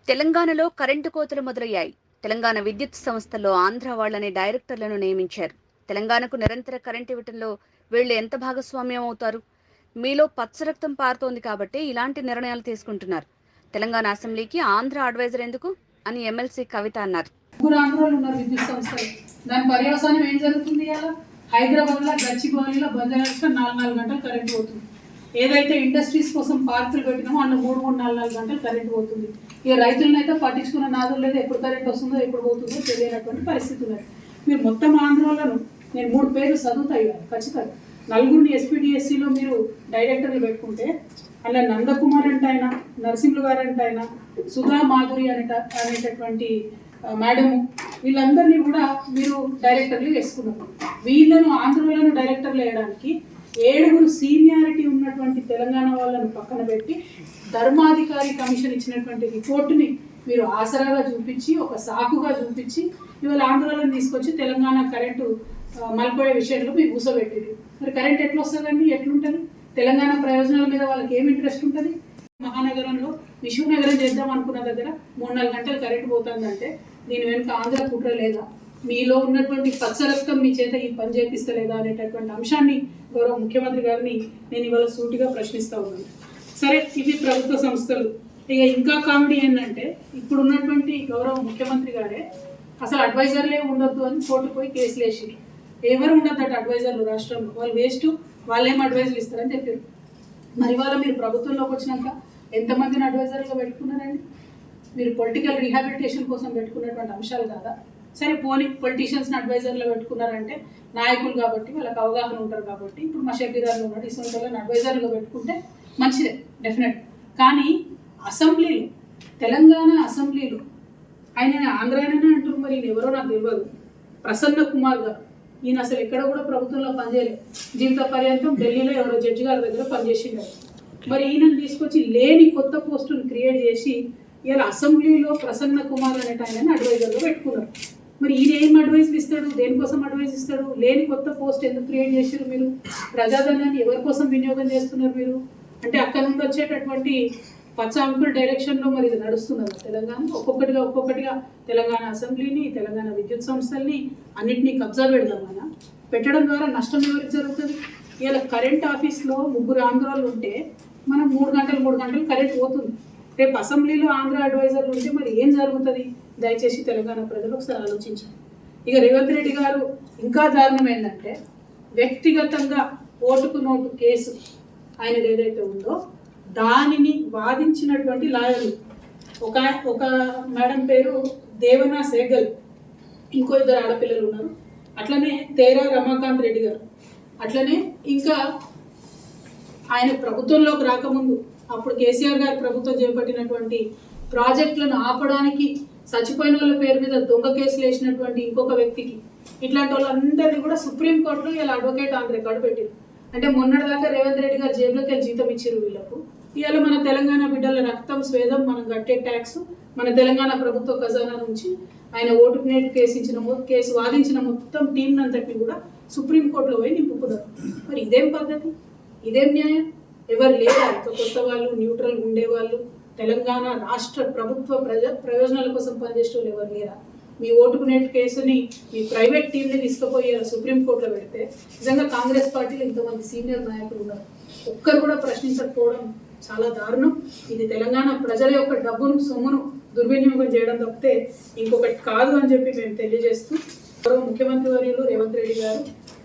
తెలంగాణలో కరెంటు కోతలు మొదలయ్యాయి. తెలంగాణ విద్యుత్ సంస్థల్లో ఆంధ్ర వాళ్లనే డైరెక్టర్లను నియమించారు. తెలంగాణకు నిరంతర కరెంటు ఇవ్వటంలో వీళ్లు ఎంత భాగస్వామ్యం అవుతారు? మీలో పచ్చరక్తం పారుతోంది కాబట్టి ఇలాంటి నిర్ణయాలు తీసుకుంటున్నారు. తెలంగాణ అసెంబ్లీకి ఆంధ్ర అడ్వైజర్ ఎందుకు అని ఎమ్మెల్సీ కవిత అన్నారు. విద్యుత్ సంస్థలు దాని పర్యవసానం ఏం జరుగుతుంది? ఇలా హైదరాబాద్ లో గచ్చిబౌలిలో బంజారాస్లో 4 గంటలు కరెంట్ పోతుంది. ఏదైతే ఇండస్ట్రీస్ కోసం పార్కులు పెట్టినామో అందులో 3 గంటలు కరెంట్ పోతుంది. ఇక రైతులను అయితే పట్టించుకున్న నాదులు లేదు, ఎప్పుడు కరెంట్ వస్తుందో ఎప్పుడు పోతుందో తెలియనటువంటి పరిస్థితి ఉన్నది. మీరు మొత్తం ఆంధ్రలో నేను 3 పేర్లు చదువుతాయి ఖచ్చితంగా. 4 ఎస్పీడిఎస్సిలో మీరు డైరెక్టర్లు పెట్టుకుంటే అలా నందకుమార్ అంటే ఆయన, నరసింహులు గారు అంటే ఆయన, సుధా మాధురి అనేటటువంటి మేడము, వీళ్ళందరినీ కూడా మీరు డైరెక్టర్లు వేసుకున్నారు. వీళ్ళను ఆంధ్రలను డైరెక్టర్లు వేయడానికి 7 సీనియారిటీ ఉన్నటువంటి తెలంగాణ వాళ్ళను పక్కన పెట్టి ధర్మాధికారి కమిషన్ ఇచ్చినటువంటి రిపోర్టుని మీరు ఆసరాగా చూపించి, ఒక సాకుగా చూపించి ఇవాళ ఆంధ్రలను తీసుకొచ్చి తెలంగాణ కరెంటు మలిపోయే విషయంలో మీరు కూసబెట్టింది. మరి కరెంట్ ఎట్లా వస్తుందండి? ఎట్లుంటుంది? తెలంగాణ ప్రయోజనాల మీద వాళ్ళకి ఏమి ఇంట్రెస్ట్ ఉంటుంది? మహానగరంలో విశ్వనగరం చేద్దాం అనుకున్న దగ్గర 3-4 గంటలు కరెంట్ పోతుందంటే దీని వెనుక ఆంధ్ర కుట్ర లేదా? మీలో ఉన్నటువంటి పచ్చరక్తం మీ చేత ఈ పని చేపిస్తలేదా అనేటటువంటి అంశాన్ని గౌరవ ముఖ్యమంత్రి గారిని నేను ఇవాళ సూటిగా ప్రశ్నిస్తూ ఉన్నాను. సరే, ఇవి ప్రభుత్వ సంస్థలు. ఇక ఇంకా కామెడీ ఏంటంటే ఇప్పుడు ఉన్నటువంటి గౌరవ ముఖ్యమంత్రి గారే అసలు అడ్వైజర్లే ఉండొద్దు అని కోర్టు పోయి కేసులు వేసారు. ఎవరు ఉండొద్దట అడ్వైజర్లు రాష్ట్రంలో, వాళ్ళు వేస్ట్, వాళ్ళేం అడ్వైజర్లు ఇస్తారని చెప్పారు. మరి వాళ్ళ మీరు ప్రభుత్వంలోకి వచ్చినాక ఎంతమందిని అడ్వైజర్గా పెట్టుకున్నారండి? మీరు పొలిటికల్ రీహాబిలిటేషన్ కోసం పెట్టుకున్నటువంటి అంశాలు కాదా? సరే, పొలిటీషియన్స్ని అడ్వైజర్లో పెట్టుకున్నారంటే నాయకులు కాబట్టి వాళ్ళకి అవగాహన ఉంటారు కాబట్టి, ఇప్పుడు మా షబీరాలు ఉన్నాడు, ఇసుంటలను అడ్వైజర్లుగా పెట్టుకుంటే మంచిదే, డెఫినెట్. కానీ అసెంబ్లీలో, తెలంగాణ అసెంబ్లీలో ఆయన ఆంధ్రాయనే అంటారు, మరి ఈయన ఎవరో నాకు తెలియదు, ప్రసన్న కుమార్ గారు, ఈయన అసలు ఎక్కడ కూడా ప్రభుత్వంలో పనిచేయలేదు. జీవిత పర్యంతం ఢిల్లీలో ఎవరో జడ్జి గారి దగ్గర పనిచేసిండారు. మరి ఈయనను తీసుకొచ్చి లేని కొత్త పోస్టును క్రియేట్ చేసి ఇలా అసెంబ్లీలో ప్రసన్న కుమార్ అనేట ఆయనని అడ్వైజర్లో పెట్టుకున్నారు. మరి ఈయన ఏం అడ్వైజ్ ఇస్తాడు? దేనికోసం అడ్వైజ్ ఇస్తాడు? లేని కొత్త పోస్ట్ ఎందుకు క్రియేట్ చేశారు మీరు? ప్రజాధనాన్ని ఎవరి కోసం వినియోగం చేస్తున్నారు మీరు? అంటే అక్కడ నుండి వచ్చేటటువంటి పచ్చ అంకుల్ డైరెక్షన్లో మరి ఇది నడుస్తున్నారు తెలంగాణ. ఒక్కొక్కటిగా తెలంగాణ అసెంబ్లీని, తెలంగాణ విద్యుత్ సంస్థల్ని అన్నింటినీ కబ్జా పెడదామన్నా పెట్టడం ద్వారా నష్టం ఎవరికి జరుగుతుంది? ఇలా కరెంట్ ఆఫీస్లో 3 ఆంధ్రాలు ఉంటే మనం 3 గంటలు కరెంట్ పోతుంది. రేపు అసెంబ్లీలో ఆంధ్ర అడ్వైజర్లు ఉంటే మరి ఏం జరుగుతుంది? దయచేసి తెలంగాణ ప్రజలు ఒకసారి ఆలోచించారు. ఇక రేవంత్ రెడ్డి గారు ఇంకా దారుణం ఏంటంటే, వ్యక్తిగతంగా ఓటుకు నోటు కేసు ఆయనది ఏదైతే ఉందో దానిని వాదించినటువంటి లాయర్లు, ఒక మేడం పేరు దేవనా సేగల్, ఇంకో 2 ఆడపిల్లలు ఉన్నారు, అట్లనే తేరా రమాకాంత్ రెడ్డి గారు, అట్లనే ఇంకా ఆయన ప్రభుత్వంలోకి రాకముందు అప్పుడు కేసీఆర్ గారు ప్రభుత్వం చేపట్టినటువంటి ప్రాజెక్టులను ఆపడానికి చచ్చిపోయిన వాళ్ళ పేరు మీద దొంగ కేసులు వేసినటువంటి ఇంకొక వ్యక్తికి, ఇట్లాంటి వాళ్ళందరినీ కూడా సుప్రీంకోర్టులో ఇలా అడ్వకేట్ ఆన్ రికార్డు పెట్టారు. అంటే మొన్నటిదాకా రేవంత్ రెడ్డి గారు జేబులోకి వెళ్ళి జీతం ఇచ్చారు వీళ్ళకు. ఇవాళ మన తెలంగాణ బిడ్డల రక్తం, స్వేదం, మనం కట్టే ట్యాక్స్ మన తెలంగాణ ప్రభుత్వ ఖజానా నుంచి ఆయన ఓటుకు నేటు కేసు వాదించిన మొత్తం టీం అంతటి కూడా సుప్రీంకోర్టులో పోయి నింపుకున్నారు. మరి ఇదేం పద్ధతి? ఇదేం న్యాయం? ఎవరు లేదా? కొత్త వాళ్ళు, న్యూట్రల్ ఉండేవాళ్ళు, తెలంగాణ రాష్ట్ర ప్రభుత్వ ప్రయోజనాల కోసం పనిచేసే వాళ్ళు ఎవరు లేరా? మీ ఓటుకు నేటు కేసుని మీ ప్రైవేట్ టీంని తీసుకుపోయి సుప్రీంకోర్టులో పెడితే నిజంగా కాంగ్రెస్ పార్టీలో ఇంతమంది సీనియర్ నాయకులు ఉన్నారు, ఒక్కరు కూడా ప్రశ్నించకపోవడం చాలా దారుణం. ఇది తెలంగాణ ప్రజల యొక్క డబ్బును, సొమ్మును దుర్వినియోగం చేయడం తప్పితే ఇంకొకటి కాదు అని చెప్పి మేము తెలియజేస్తూ, గౌరవ ముఖ్యమంత్రి వర్యులు రేవంత్ రెడ్డి గారు,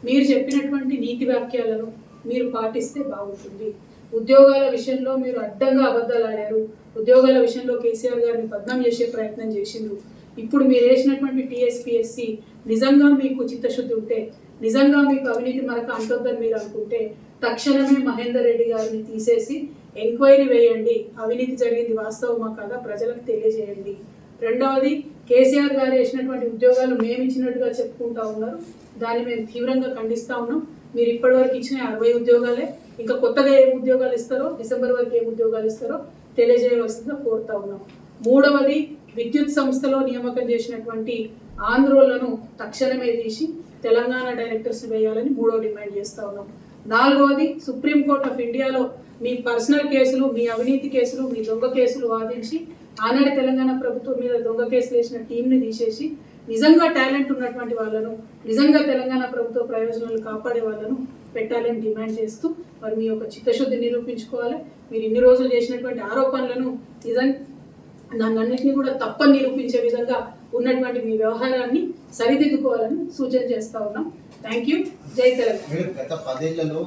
మీరు చెప్పినటువంటి నీతి వాక్యాలను మీరు పాటిస్తే బాగుంటుంది. ఉద్యోగాల విషయంలో మీరు అడ్డంగా అబద్ధాలు ఆడారు. ఉద్యోగాల విషయంలో కేసీఆర్ గారిని బద్నాం చేసే ప్రయత్నం చేసిండ్రు. ఇప్పుడు మీరు వేసినటువంటి టీఎస్పీఎస్సి నిజంగా మీకు చిత్తశుద్ధి ఉంటే, నిజంగా మీకు అవినీతి మరక అంటొద్దని మీరు అనుకుంటే తక్షణమే మహేందర్ రెడ్డి గారిని తీసేసి ఎంక్వైరీ వేయండి. అవినీతి జరిగింది వాస్తవమా కాదా ప్రజలకు తెలియజేయండి. రెండవది, కేసీఆర్ గారు వేసినటువంటి ఉద్యోగాలు మేము ఇచ్చినట్టుగా చెప్పుకుంటా ఉన్నారు, దాన్ని మేము తీవ్రంగా ఖండిస్తూ ఉన్నాం. మీరు ఇప్పటివరకు ఇచ్చిన 60 ఉద్యోగాలే, ఇంకా కొత్తగా ఏం ఉద్యోగాలు ఇస్తారో, డిసెంబర్ వరకు ఏం ఉద్యోగాలు ఇస్తారో తెలియజేయవలసిందిగా కోరుతా ఉన్నాం. మూడవది, విద్యుత్ సంస్థలో నియామకం చేసినటువంటి ఆంధ్రోలను తక్షణమే తీసి తెలంగాణ డైరెక్టర్స్ వేయాలని 3వ డిమాండ్ చేస్తూ ఉన్నాం. 4వది, సుప్రీంకోర్టు ఆఫ్ ఇండియాలో మీ పర్సనల్ కేసులు, మీ అవినీతి కేసులు, మీ దొంగ కేసులు వాదించి ఆనాడు తెలంగాణ ప్రభుత్వం మీద దొంగ కేసులు వేసిన టీంని తీసేసి నిజంగా టాలెంట్ ఉన్నటువంటి వాళ్ళను, నిజంగా తెలంగాణ ప్రభుత్వ ప్రయోజనాలు కాపాడే వాళ్ళను పెట్టాలని డిమాండ్ చేస్తూ మరి మీ యొక్క చిత్తశుద్ధి నిరూపించుకోవాలి. మీరు ఇన్ని రోజులు చేసినటువంటి ఆరోపణలను దాన్నన్నింటినీ కూడా తప్పని నిరూపించే విధంగా ఉన్నటువంటి మీ వ్యవహారాన్ని సరిదిద్దుకోవాలని సూచన చేస్తా ఉన్నాం. Thank you. జై తెలంగాణ. గత 10 ఏళ్లలో